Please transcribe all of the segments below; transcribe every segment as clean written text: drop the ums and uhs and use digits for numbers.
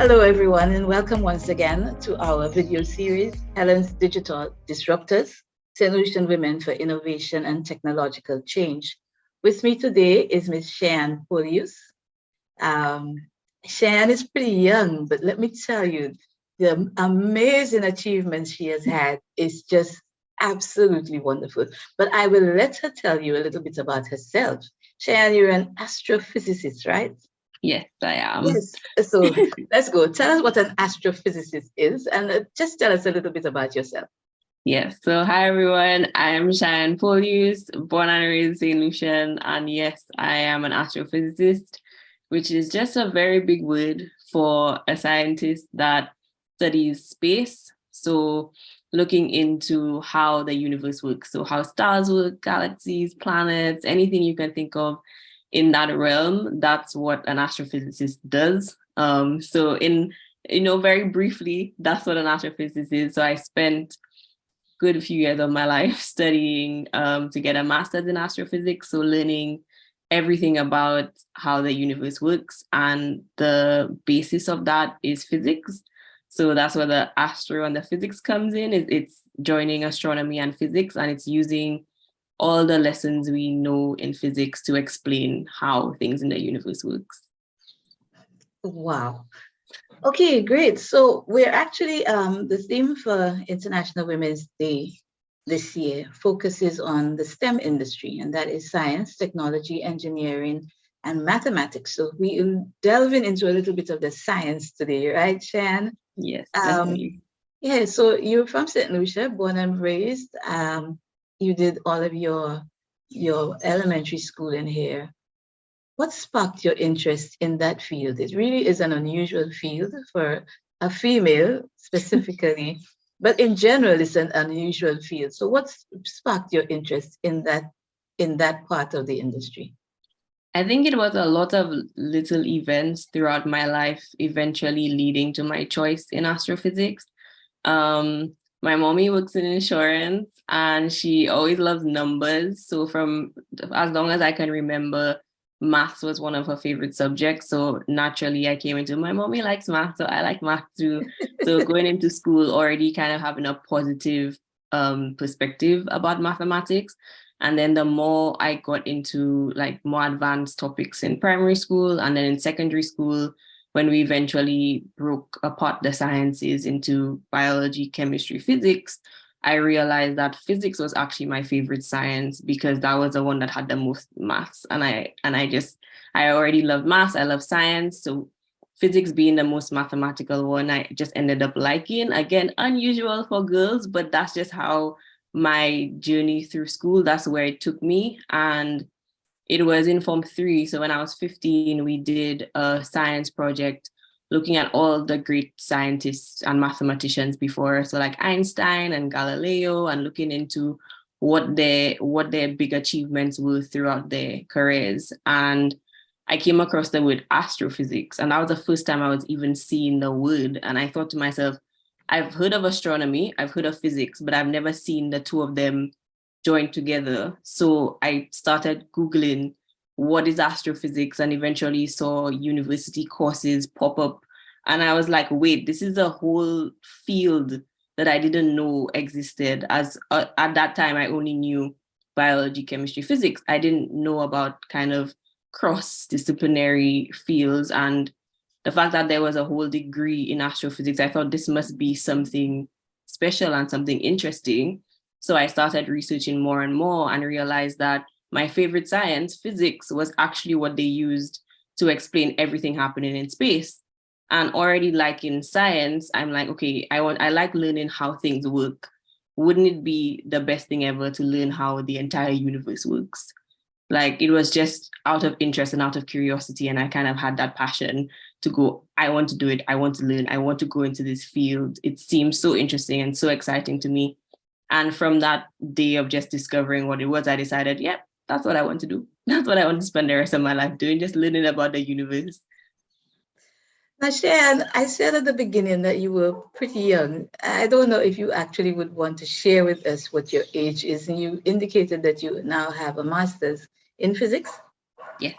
Hello, everyone, and welcome once again to our video series, Helen's Digital Disruptors, Lucian Women for Innovation and Technological Change. With me today is Ms. Cheyenne Polius. Cheyenne is pretty young, but let me tell you, the amazing achievements she has had is just absolutely wonderful. But I will let her tell you a little bit about herself. Cheyenne, you're an astrophysicist, right? Yes, I am. Yes. So let's go. Tell us what an astrophysicist is, and just tell us a little bit about yourself. Yes. So hi everyone. I am Cheyenne Polius, born and raised in Lucian, and yes, I am an astrophysicist, which is just a very big word for a scientist that studies space. So looking into how the universe works, so how stars work, galaxies, planets, anything you can think of in that realm, that's what an astrophysicist does. So very briefly, that's what an astrophysicist is. So I spent good few years of my life studying to get a master's in astrophysics. So learning everything about how the universe works, and the basis of that is physics. So that's where the astro and the physics comes in. It's joining astronomy and physics, and it's using all the lessons we know in physics to explain how things in the universe works. Wow. Okay, great. So we're actually, the theme for International Women's Day this year focuses on the STEM industry, and that is science, technology, engineering, and mathematics. So we're delving into a little bit of the science today, right, Cheyenne? Yes, definitely. Yeah, so you're from St. Lucia, born and raised. You did all of your elementary school in here. What sparked your interest in that field? It really is an unusual field for a female specifically, but in general, it's an unusual field. So what sparked your interest in that part of the industry? I think it was a lot of little events throughout my life, eventually leading to my choice in astrophysics. My mommy works in insurance, and she always loves numbers. So from as long as I can remember, maths was one of her favorite subjects. So naturally I came into, my mommy likes math, so I like math too. So going into school already kind of having a positive perspective about mathematics. And then the more I got into like more advanced topics in primary school and then in secondary school, when we eventually broke apart the sciences into biology, chemistry, physics, I realized that physics was actually my favorite science because that was the one that had the most maths. And I already loved maths. I love science. So physics being the most mathematical one, I just ended up liking. Again, unusual for girls, but that's just how my journey through school, that's where it took me. And it was in Form 3. So when I was 15, we did a science project looking at all the great scientists and mathematicians before. So like Einstein and Galileo, and looking into what their big achievements were throughout their careers. And I came across the word astrophysics. And that was the first time I was even seeing the word. And I thought to myself, I've heard of astronomy, I've heard of physics, but I've never seen the two of them joined together. So I started Googling what is astrophysics, and eventually saw university courses pop up. And I was like, wait, this is a whole field that I didn't know existed. As at that time, I only knew biology, chemistry, physics. I didn't know about kind of cross-disciplinary fields. And the fact that there was a whole degree in astrophysics, I thought this must be something special and something interesting. So I started researching more and more and realized that my favorite science, physics, was actually what they used to explain everything happening in space. And already like in science, I'm like, okay, I like learning how things work. Wouldn't it be the best thing ever to learn how the entire universe works? Like it was just out of interest and out of curiosity. And I kind of had that passion to go, I want to do it. I want to learn. I want to go into this field. It seems so interesting and so exciting to me. And from that day of just discovering what it was, I decided, yep, that's what I want to do. That's what I want to spend the rest of my life doing, just learning about the universe. Now, Cheyenne, I said at the beginning that you were pretty young. I don't know if you actually would want to share with us what your age is. And you indicated that you now have a master's in physics. Yes.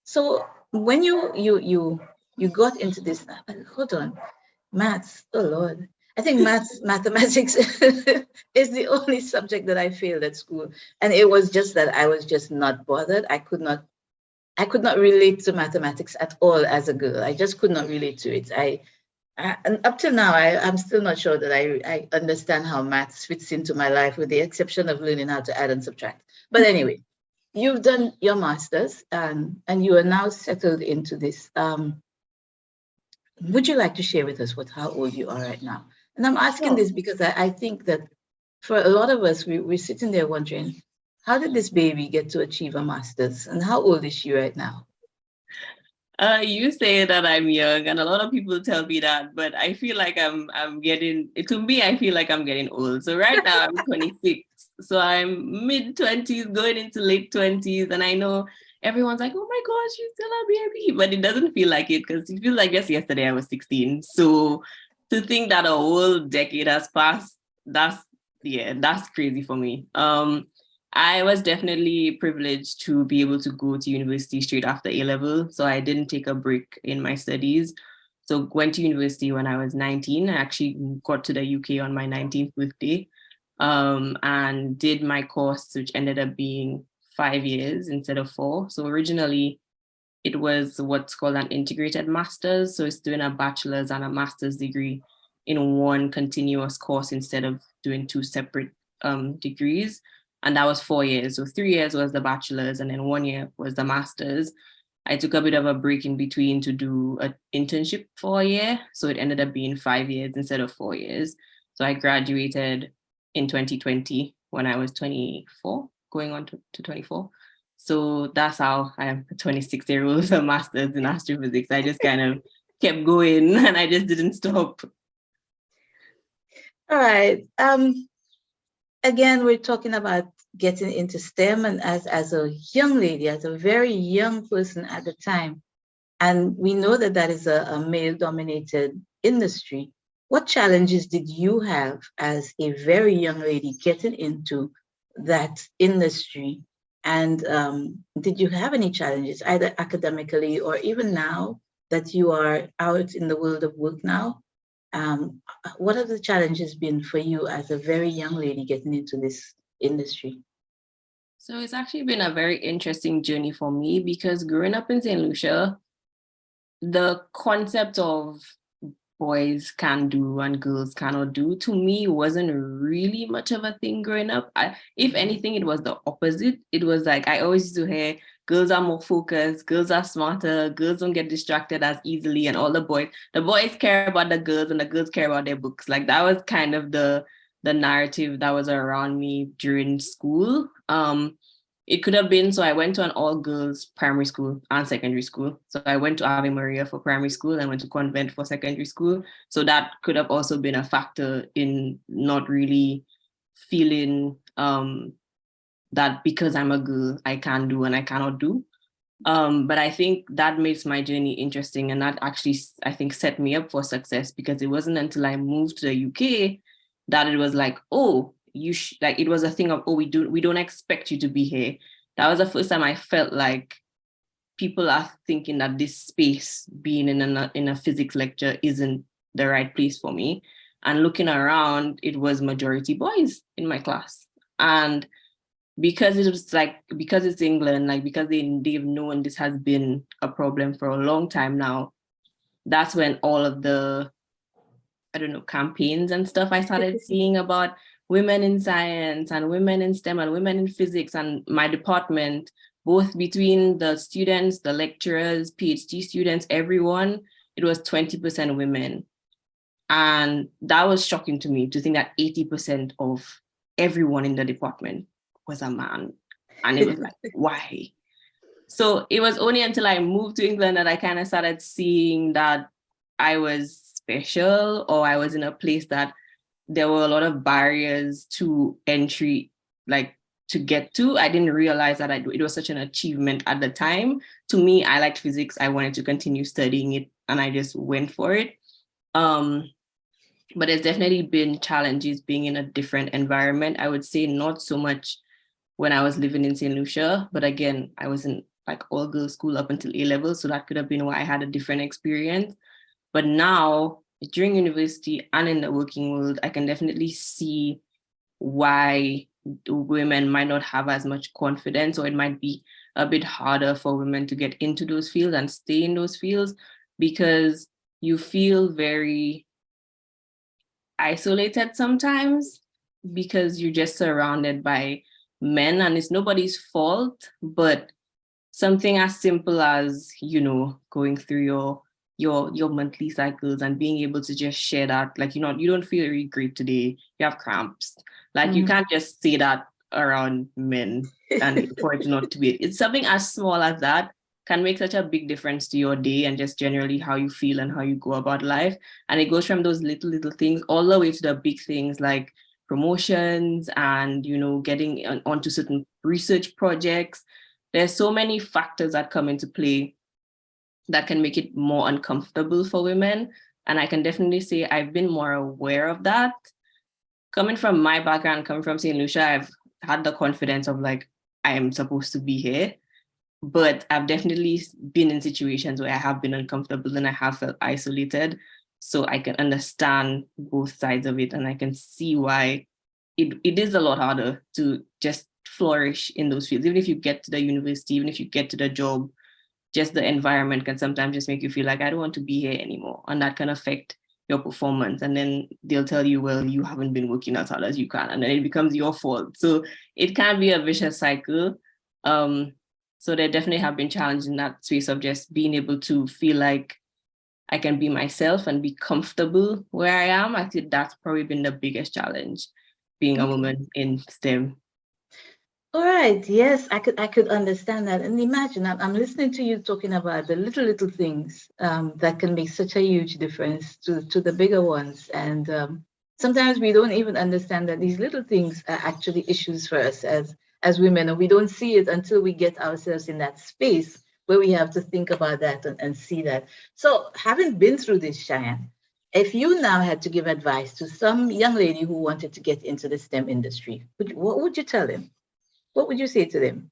So when you you got into this. Hold on, maths. Oh Lord, I think mathematics is the only subject that I failed at school, and it was just that I was just not bothered. I could not relate to mathematics at all as a girl. I just could not relate to it. And up till now, I'm still not sure that I understand how maths fits into my life, with the exception of learning how to add and subtract. But anyway, you've done your master's, and you are now settled into this. Would you like to share with us how old you are right now? And I'm asking this because I think that for a lot of us, we're sitting there wondering, how did this baby get to achieve a master's? And how old is she right now? You say that I'm young, and a lot of people tell me that, but I feel like I'm getting, to me, I feel like I'm getting old. So right now I'm 26. So I'm mid-20s, going into late 20s. And I know everyone's like, oh my gosh, you're still a baby. But it doesn't feel like it, because it feels like just yesterday I was 16. So to think that a whole decade has passed, that's crazy for me. I was definitely privileged to be able to go to university straight after A-level. So I didn't take a break in my studies. So went to university when I was 19. I actually got to the UK on my 19th birthday, and did my course, which ended up being 5 years instead of 4. So originally it was what's called an integrated master's. So it's doing a bachelor's and a master's degree in one continuous course instead of doing 2 separate degrees. And that was 4 years. So 3 years was the bachelor's, and then 1 year was the master's. I took a bit of a break in between to do an internship for a year. So it ended up being 5 years instead of 4 years. So I graduated in 2020 when I was 24, going on to 24. So that's how I am a 26-year-old with a master's in astrophysics. I just kind of kept going and I just didn't stop. All right. Again, we're talking about getting into STEM, and as a young lady, as a very young person at the time, and we know that that is a male-dominated industry. What challenges did you have as a very young lady getting into that industry? And did you have any challenges, either academically or even now that you are out in the world of work now? What have the challenges been for you as a very young lady getting into this industry? So it's actually been a very interesting journey for me, because growing up in St. Lucia, the concept of boys can do and girls cannot do, to me, wasn't really much of a thing growing up. If anything, it was the opposite. It was like, I always used to hear, girls are more focused, girls are smarter, girls don't get distracted as easily, and all the boys care about the girls and the girls care about their books. Like that was kind of the narrative that was around me during school. It could have been, so I went to an all-girls primary school and secondary school. So I went to Ave Maria for primary school and went to convent for secondary school. So that could have also been a factor in not really feeling that because I'm a girl, I can do and I cannot do. But I think that makes my journey interesting. And that actually, I think, set me up for success, because it wasn't until I moved to the UK that it was like, oh, like it was a thing of, oh, we don't expect you to be here. That was the first time I felt like people are thinking that this space, being in a physics lecture, isn't the right place for me. And looking around, it was majority boys in my class. And because it's England, like because they've known this has been a problem for a long time now, that's when all of the, I don't know, campaigns and stuff I started seeing about women in science and women in STEM and women in physics, and my department, both between the students, the lecturers, PhD students, everyone, it was 20% women. And that was shocking to me, to think that 80% of everyone in the department was a man. And it was like, why? So it was only until I moved to England that I kind of started seeing that I was special, or I was in a place that there were a lot of barriers to entry, like to get to. I didn't realize that it was such an achievement at the time. To me, I liked physics. I wanted to continue studying it, and I just went for it. But there's definitely been challenges being in a different environment. I would say not so much when I was living in St. Lucia, but again, I was in like all girls school up until A-level, so that could have been why I had a different experience. But now, during university and in the working world, I can definitely see why women might not have as much confidence, or it might be a bit harder for women to get into those fields and stay in those fields, because you feel very isolated sometimes because you're just surrounded by men, and it's nobody's fault, but something as simple as, going through your monthly cycles and being able to just share that, like, you don't feel really great today, you have cramps, like you can't just say that around men and for it not to be, it's something as small as that can make such a big difference to your day and just generally how you feel and how you go about life. And it goes from those little things all the way to the big things like promotions and, getting onto certain research projects. There's so many factors that come into play that can make it more uncomfortable for women. And I can definitely say I've been more aware of that. Coming from my background, coming from St. Lucia, I've had the confidence of like, I am supposed to be here. But I've definitely been in situations where I have been uncomfortable and I have felt isolated. So I can understand both sides of it. And I can see why it is a lot harder to just flourish in those fields. Even if you get to the university, even if you get to the job, just the environment can sometimes just make you feel like, I don't want to be here anymore. And that can affect your performance. And then they'll tell you, well, you haven't been working as hard as you can. And then it becomes your fault. So it can be a vicious cycle. So there definitely have been challenges in that space of just being able to feel like I can be myself and be comfortable where I am. I think that's probably been the biggest challenge, being a woman in STEM. All right. Yes, I could understand that. And imagine, I'm listening to you talking about the little things that can make such a huge difference to the bigger ones. And sometimes we don't even understand that these little things are actually issues for us as women, and we don't see it until we get ourselves in that space where we have to think about that and see that. So having been through this, Cheyenne, if you now had to give advice to some young lady who wanted to get into the STEM industry, what would you tell them? What would you say to them?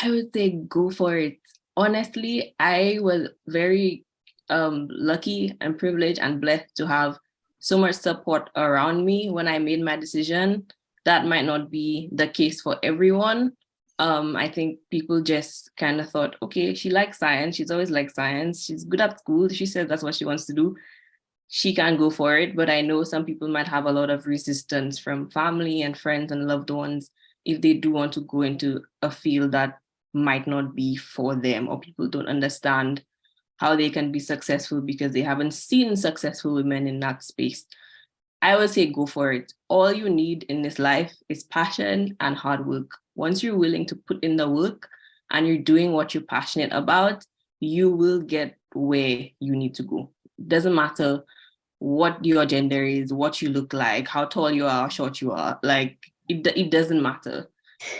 I would say go for it. Honestly, I was very lucky and privileged and blessed to have so much support around me when I made my decision. That might not be the case for everyone. I think people just kind of thought, okay, she likes science. She's always liked science. She's good at school. She says that's what she wants to do. She can go for it. But I know some people might have a lot of resistance from family and friends and loved ones if they do want to go into a field that might not be for them, or people don't understand how they can be successful because they haven't seen successful women in that space. I would say go for it. All you need in this life is passion and hard work. Once you're willing to put in the work and you're doing what you're passionate about, you will get where you need to go. It doesn't matter what your gender is, what you look like, how tall you are, how short you are. Like, it doesn't matter.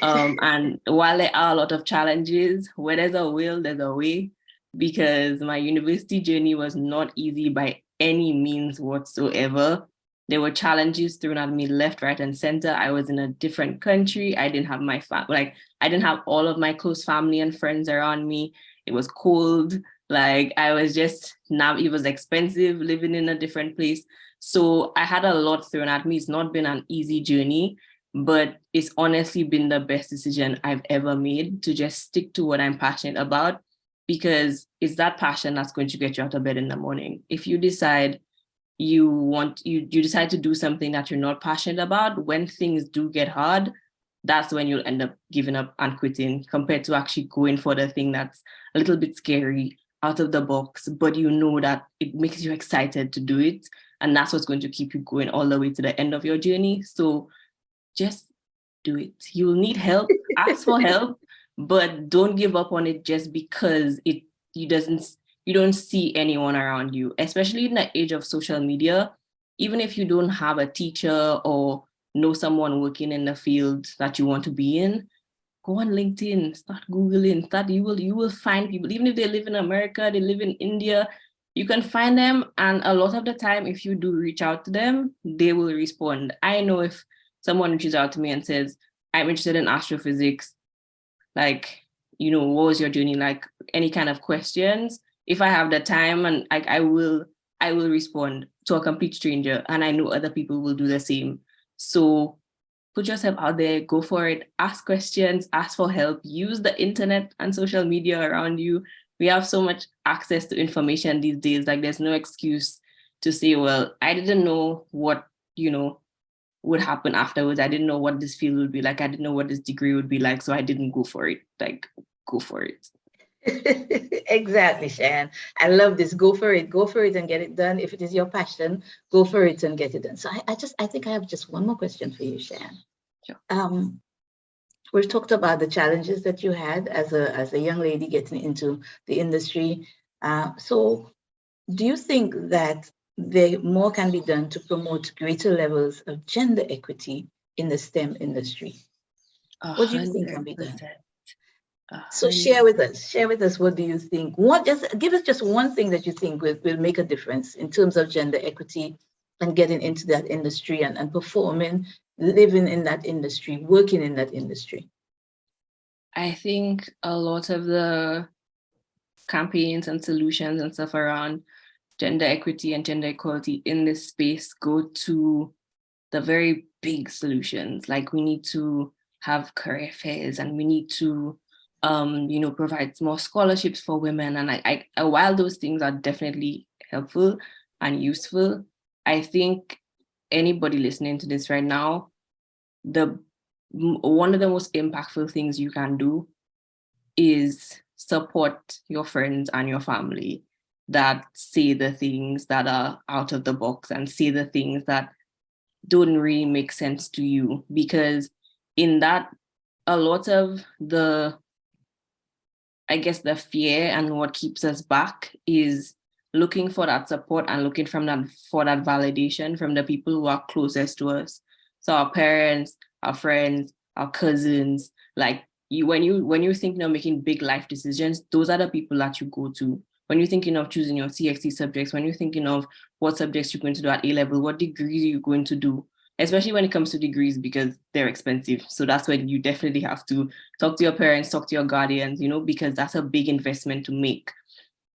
And while there are a lot of challenges, where there's a will, there's a way, because my university journey was not easy by any means whatsoever. There were challenges thrown at me left, right, and center. I was in a different country. I didn't have I didn't have all of my close family and friends around me. It was cold. Like, I was just, now it was expensive living in a different place. So I had a lot thrown at me. It's not been an easy journey, but it's honestly been the best decision I've ever made to just stick to what I'm passionate about, because it's that passion that's going to get you out of bed in the morning. If you decide you decide to do something that you're not passionate about, when things do get hard, that's when you'll end up giving up and quitting, compared to actually going for the thing that's a little bit scary, out of the box, but you know that it makes you excited to do it. And that's what's going to keep you going all the way to the end of your journey. So just do it. You'll need help, ask for help, but don't give up on it just because you don't see anyone around you, especially in the age of social media. Even if you don't have a teacher or know someone working in the field that you want to be in, go on LinkedIn, start Googling, you will find people. Even if they live in America, they live in India, you can find them. And a lot of the time, if you do reach out to them, they will respond. I know if someone reaches out to me and says, I'm interested in astrophysics, like, what was your journey like? Any kind of questions. If I have the time, and I will respond to a complete stranger, and I know other people will do the same. So put yourself out there, go for it, ask questions, ask for help, use the internet and social media around you. We have so much access to information these days. Like, there's no excuse to say, well, I didn't know what, would happen afterwards. I didn't know what this field would be like. I didn't know what this degree would be like. So I didn't go for it. Like, go for it. Exactly, Cheyenne. I love this. Go for it and get it done. If it is your passion, go for it and get it done. So I think I have just one more question for you, Cheyenne. Sure. We've talked about the challenges that you had as a young lady getting into the industry. So do you think that more can be done to promote greater levels of gender equity in the STEM industry? What do you think can be done? So share with us, what do you think? Give us just one thing that you think will make a difference in terms of gender equity and getting into that industry and performing, living in that industry, working in that industry. I think a lot of the campaigns and solutions and stuff around gender equity and gender equality in this space go to the very big solutions. Like, we need to have career fairs, and we need to provide more scholarships for women. And while those things are definitely helpful and useful, I think anybody listening to this right now, one of the most impactful things you can do is support your friends and your family that say the things that are out of the box and say the things that don't really make sense to you. Because in that, a lot of the fear and what keeps us back is looking for that support and looking for that validation from the people who are closest to us. So our parents, our friends, our cousins. Like, when you're thinking of making big life decisions, those are the people that you go to. When you're thinking of choosing your CXC subjects, when you're thinking of what subjects you're going to do at A-level, what degrees you're going to do, especially when it comes to degrees, because they're expensive. So that's when you definitely have to talk to your parents, talk to your guardians, because that's a big investment to make.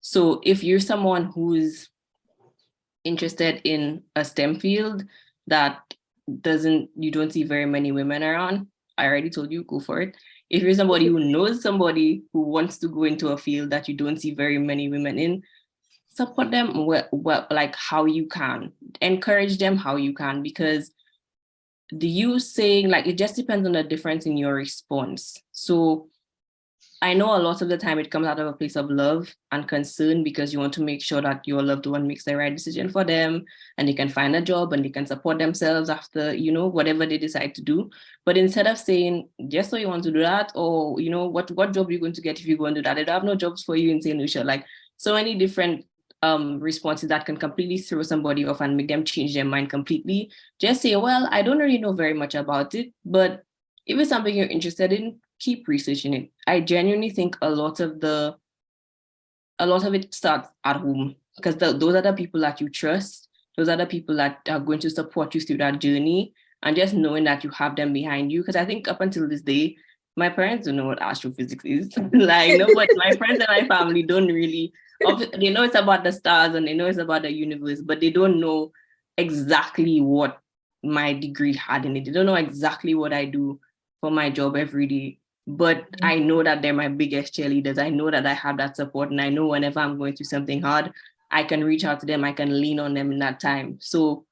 So if you're someone who's interested in a STEM field that you don't see very many women around, I already told you, go for it. If you're somebody who knows somebody who wants to go into a field that you don't see very many women in, support them like how you can. Encourage them how you can, because it just depends on the difference in your response. So I know a lot of the time it comes out of a place of love and concern, because you want to make sure that your loved one makes the right decision for them and they can find a job and they can support themselves after, whatever they decide to do. But instead of saying, just so you want to do that, or, what job are you going to get if you go and do that? They don't have no jobs for you in St. Lucia. Like, so many different responses that can completely throw somebody off and make them change their mind completely. Just say, well, I don't really know very much about it, but if it's something you're interested in, keep researching it. I genuinely think a lot of it starts at home, because those are the people that you trust. Those are the people that are going to support you through that journey. And just knowing that you have them behind you, because I think up until this day, my parents don't know what astrophysics is. Like, no, but my friends and my family don't really. They know it's about the stars and they know it's about the universe, but they don't know exactly what my degree had in it. They don't know exactly what I do for my job every day. But I know that they're my biggest cheerleaders. I know that I have that support, and I know whenever I'm going through something hard, I can reach out to them. I can lean on them in that time. So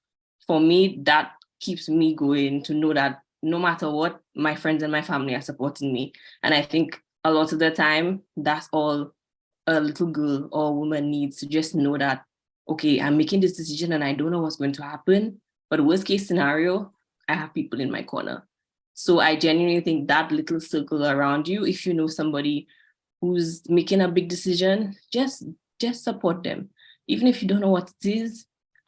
for me, that keeps me going, to know that no matter what, my friends and my family are supporting me. And I think a lot of the time, that's all a little girl or woman needs, to just know that, okay, I'm making this decision and I don't know what's going to happen, but worst case scenario, I have people in my corner. So I genuinely think that little circle around you, if you know somebody who's making a big decision, just support them. Even if you don't know what it is,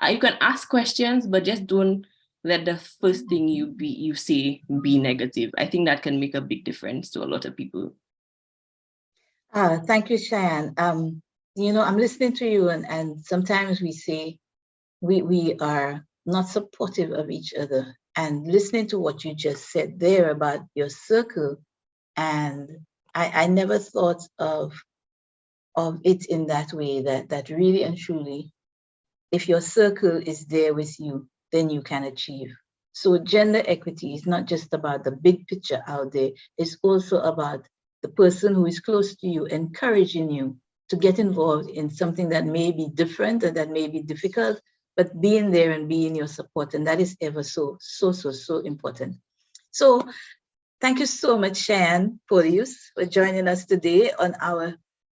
you can ask questions, but just don't let the first thing you say be negative. I think that can make a big difference to a lot of people. Thank you, Cheyenne. I'm listening to you, and sometimes we say we are not supportive of each other. And listening to what you just said there about your circle and I never thought of it in that way, that really and truly, if your circle is there with you, then you can achieve. So gender equity is not just about the big picture out there, it's also about the person who is close to you, encouraging you to get involved in something that may be different and that may be difficult, but being there and being your support. And that is ever so important. So thank you so much, Cheyenne Polius, for joining us today on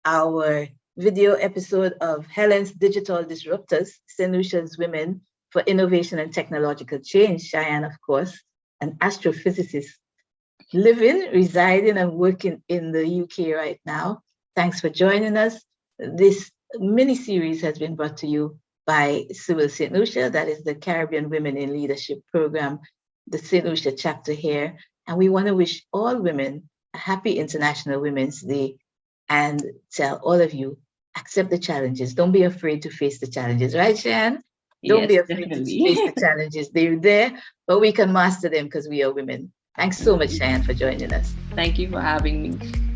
our video episode of Helen's Digital Disruptors, St. Lucia's Women for Innovation and Technological Change. Cheyenne, of course, an astrophysicist living, residing, and working in the UK right now. Thanks for joining us. This mini-series has been brought to you by Civil St. Lucia, that is the Caribbean Women in Leadership Program, the St. Lucia chapter here. And we want to wish all women a happy International Women's Day and tell all of you, accept the challenges. Don't be afraid to face the challenges, right, Cheyenne? Don't be afraid to face the challenges. They're there, but we can master them because we are women. Thanks so much, Cheyenne, for joining us. Thank you for having me.